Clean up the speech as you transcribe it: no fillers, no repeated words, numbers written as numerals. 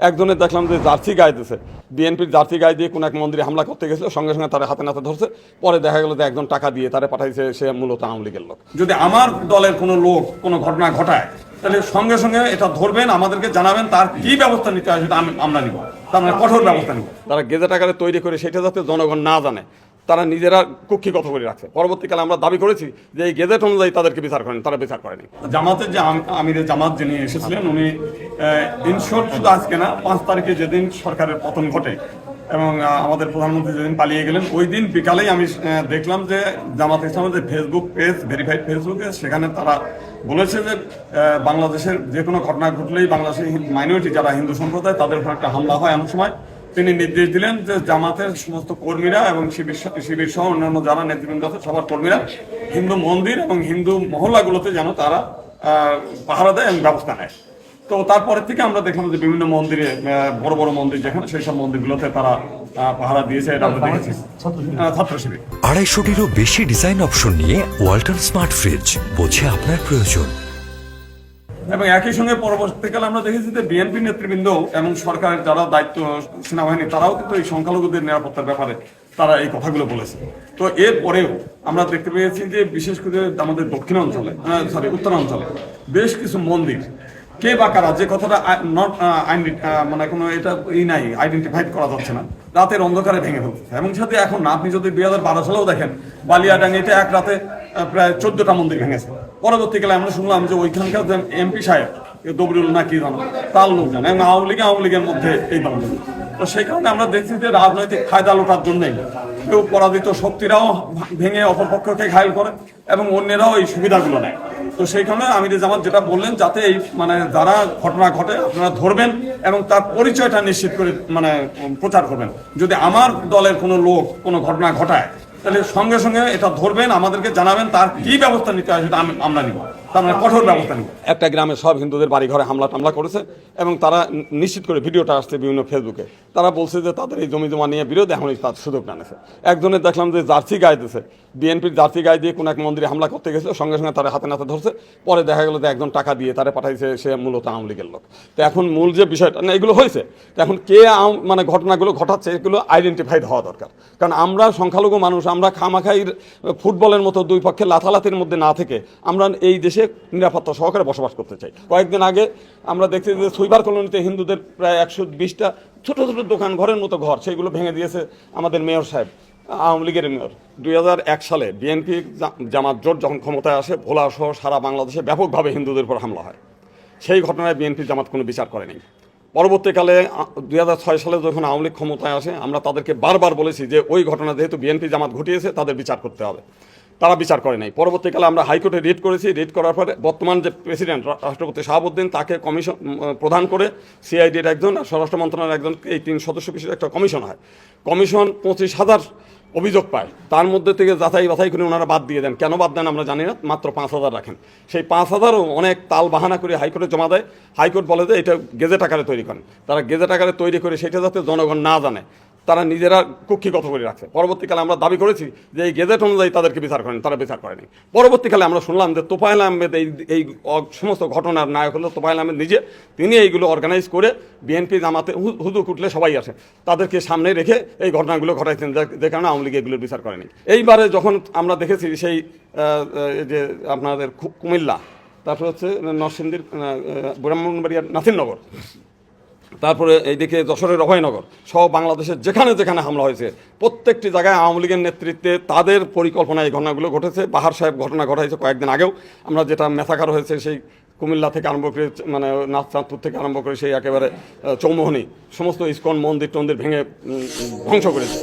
একজনের দেখলাম যে জার্সি গায়ে দিয়েছে, বিএনপির জার্সি গায়ে দিয়ে কোনো এক মন্দিরে হামলা করতে গেছিল, সঙ্গে সঙ্গে তারা হাতে নাতে ধরছে। পরে দেখা গেল যে একজন টাকা দিয়ে তারা পাঠাইছে, সে মূলত আওয়ামী লীগের লোক। যদি আমার দলের কোনো লোক কোনো ঘটনা ঘটায় তাহলে সঙ্গে সঙ্গে এটা ধরবেন, আমাদেরকে জানাবেন, তার কি ব্যবস্থা নিতে হয় সেটা আমরা নিব, তার মানে কঠোর ব্যবস্থা নিব। তারা গেজেট আকারে তৈরি করে সেটা যাতে জনগণ না জানে, তারা নিজেরা কুক্ষিগত করে রাখছে। পরবর্তীকালে আমরা দাবি করেছি যে এই গেজেট অনুযায়ী তাদেরকে বিচার করেন, তারা বিচার করেনি। জামাতের যে আমিরে জামাত যিনি এসেছিলেন, উনি ইনশোর্ট শুধু আজকে না, 5 তারিখে যেদিন সরকারের পতন ঘটে এবং আমাদের প্রধানমন্ত্রী যেদিন পালিয়ে গেলেন, ওই দিন বিকালেই আমি দেখলাম যে জামাত ইসলামের যে ফেসবুক পেজ, ভেরিফাইড ফেসবুকে, সেখানে তারা বলেছে যে বাংলাদেশের যে কোনো ঘটনা ঘটলেই বাংলাদেশের মাইনরিটি যারা হিন্দু সম্প্রদায় তাদের উপর একটা হামলা হয় এমন সময় তিনি নির্দেশ দিলেন যে জামাতের সমস্ত কর্মীরা এবং শিবির সহ অন্যান্য যারা নেতৃবৃন্দ আছে সবার কর্মীরা হিন্দু মন্দির এবং হিন্দু মহল্লাগুলোতে যেন তারা পাহারা দেয় এবং ব্যবস্থা নেয়। তো তারপরের থেকে আমরা দেখলাম যে বিভিন্ন মন্দিরে, বড় বড় মন্দির যেখানে, সেই সব মন্দিরগুলোতে তারা পাহারা দিয়েছে। এটা আমরা দেখেছি ছাত্র শিবির। 250-টিরও বেশি ডিজাইন অপশন নিয়ে ওয়ালটন স্মার্ট ফ্রিজ, বোঝে আপনার প্রয়োজন। এবং একই সঙ্গে পরবর্তীকালে আমরা দেখেছি যে বিএনপি নেতৃবৃন্দ এবং সরকারের যারা দায়িত্ব, সেনাবাহিনী, তারাও কিন্তু এই সংখ্যালঘুদের নিরাপত্তার ব্যাপারে তারা এই কথাগুলো বলেছে। তো এরপরেও আমরা দেখতে পেয়েছি যে বিশেষ করে আমাদের দক্ষিণাঞ্চলে, উত্তরাঞ্চলে বেশ কিছু মন্দির, কে বা কারা, যে কথাটা নট মানে কোনো এটা নাই, আইডেন্টিফাইড করা যাচ্ছে না, রাতের অন্ধকারে ভেঙে ফেলছে। এবং সাথে এখন আপনি যদি 2012 সালেও দেখেন, বালিয়াডাঙ্গিতে এক রাতে প্রায় 14টা মন্দির ভেঙেছে। পরবর্তীকালে আমরা শুনলাম যে ওইখানকার যে এমপি সাহেব দবরুল না কি জানো, তার লোকজন এবং আওয়ামী লীগের মধ্যে এই দ্বন্দ্ব। তো সেই কারণে আমরা দেখছি যে রাজনৈতিক ফায়দা লোটার জন্যই কেউ পরাজিত শক্তিরাও ভেঙে অপরপক্ষকে ঘায়ল করে এবং অন্যরাও এই সুবিধাগুলো নেয়। তো সেই কারণে আমিরে জামাত যেটা বললেন, যাতে এই মানে যারা ঘটনা ঘটে আপনারা ধরবেন এবং তার পরিচয়টা নিশ্চিত করে মানে প্রচার করবেন। যদি আমার দলের কোনো লোক কোনো ঘটনা ঘটায় তাহলে সঙ্গে সঙ্গে এটা ধরবেন, আমাদেরকে জানাবেন, তার কি ব্যবস্থা নিতে হয় সেটা আমরা নিব, তার মানে কঠোর ব্যবস্থা নিব। একটা গ্রামে সব হিন্দুদের বাড়ি ঘরে হামলা করেছে এবং তারা নিশ্চিত করে, ভিডিওটা আসছে বিভিন্ন ফেসবুকে, তারা বলছে যে তাদের এই জমি জমা নিয়ে বিরোধ এখন তার সুযোগ টানেছে। একজনের দেখলাম যে জার্সি গায়ে দিয়েছে, বিএনপির জার্সি গায়ে দিয়ে কোনো এক মন্দিরে হামলা করতে গেছিল, সঙ্গে সঙ্গে তারা হাতে নাতে ধরছে। পরে দেখা গেল যে একজন টাকা দিয়ে তারা পাঠাইছে, সে মূলত আওয়ামী লীগের লোক। তো এখন মূল যে বিষয়টা না, এগুলো হয়েছে, তো এখন কে মানে ঘটনাগুলো ঘটাচ্ছে এগুলো আইডেন্টিফাইড হওয়া দরকার। কারণ আমরা সংখ্যালঘু মানুষ, আমরা খামাখাইর ফুটবলের মতো দুই পক্ষে লাথালাতির মধ্যে না থেকে আমরা এই দেশে নিরাপত্তা সহকারে বসবাস করতে চাই। কয়েকদিন আগে আমরা দেখছি যে সুইবার কলোনিতে হিন্দুদের প্রায় 120টা ছোট ছোট দোকান, ঘরের মতো ঘর, সেইগুলো ভেঙে দিয়েছে আমাদের মেয়র সাহেব, আওয়ামী লীগের মেয়র। 2001 সালে বিএনপি জামাত জোট যখন ক্ষমতায় আসে, ভোলা সহ সারা বাংলাদেশে ব্যাপকভাবে হিন্দুদের উপর হামলা হয়। সেই ঘটনায় বিএনপি জামাত কোনো বিচার করেনি। পরবর্তীকালে 2006 সালে যখন আওয়ামী লীগ ক্ষমতায় আসে, আমরা তাদেরকে বারবার বলেছি যে ওই ঘটনা যেহেতু বিএনপি জামাত ঘটিয়েছে, তাদের বিচার করতে হবে, তারা বিচার করে নাই। পরবর্তীকালে আমরা হাইকোর্টে রিট করেছি, রিট করার পরে বর্তমান যে প্রেসিডেন্ট রাষ্ট্রপতি শাহাবুদ্দিন, তাকে কমিশন প্রদান করে সিআইডির একজন আর স্বরাষ্ট্র মন্ত্রণালয়ের একজন, এই 3 সদস্য বিশিষ্ট একটা কমিশন হয়। কমিশন 25,000 অভিযোগ পায়, তার মধ্যে থেকে যাচাই বাছাই করে ওনারা বাদ দিয়ে দেন। কেন বাদ দেন আমরা জানি না, মাত্র 5,000 রাখেন। সেই 5,000ও অনেক তাল বাহানা করে হাইকোর্টে জমা দেয়। হাইকোর্ট বলে যে এটা গেজেট আকারে তৈরি করেন। তারা গেজেট আকারে তৈরি করে সেটা যাতে জনগণ না জানে, তারা নিজেরা কুক্ষিগত করে রাখছে। পরবর্তীকালে আমরা দাবি করেছি যে এই গেজেট অনুযায়ী তাদেরকে বিচার করেন, তারা বিচার করেনি। পরবর্তীকালে আমরা শুনলাম যে তোফায়েল আহমেদ এই সমস্ত ঘটনার নায়ক হলো তোফায়েল আহমেদ নিজে, তিনি এইগুলো অর্গানাইজ করে বিএনপি জামাতে হুজু কুটলে সবাই আসে, তাদেরকে সামনে রেখে এই ঘটনাগুলো ঘটাইছেন, যে কারণে আওয়ামী লীগ এগুলোর বিচার করেনি। এইবারে যখন আমরা দেখেছি সেই যে আপনাদের কুমিল্লা, তারপরে হচ্ছে নরসিংদীর ব্রাহ্মণবাড়িয়ার নাসিরনগর, তারপরে এইদিকে যশোরের অভয়নগর সহ বাংলাদেশের যেখানে যেখানে হামলা হয়েছে, প্রত্যেকটি জায়গায় আওয়ামী লীগের নেতৃত্বে তাদের পরিকল্পনায় এই ঘটনাগুলো ঘটেছে। বাহার সাহেব ঘটনা ঘটাইছে কয়েকদিন আগেও, আমরা যেটা মেসাকার হয়েছে সেই কুমিল্লা থেকে আরম্ভ করে, মানে নাথচাঁদপুর থেকে আরম্ভ করে সেই একেবারে চৌমোহনী সমস্ত ইস্কন মন্দির টন্দির ভেঙে ধ্বংস করেছে।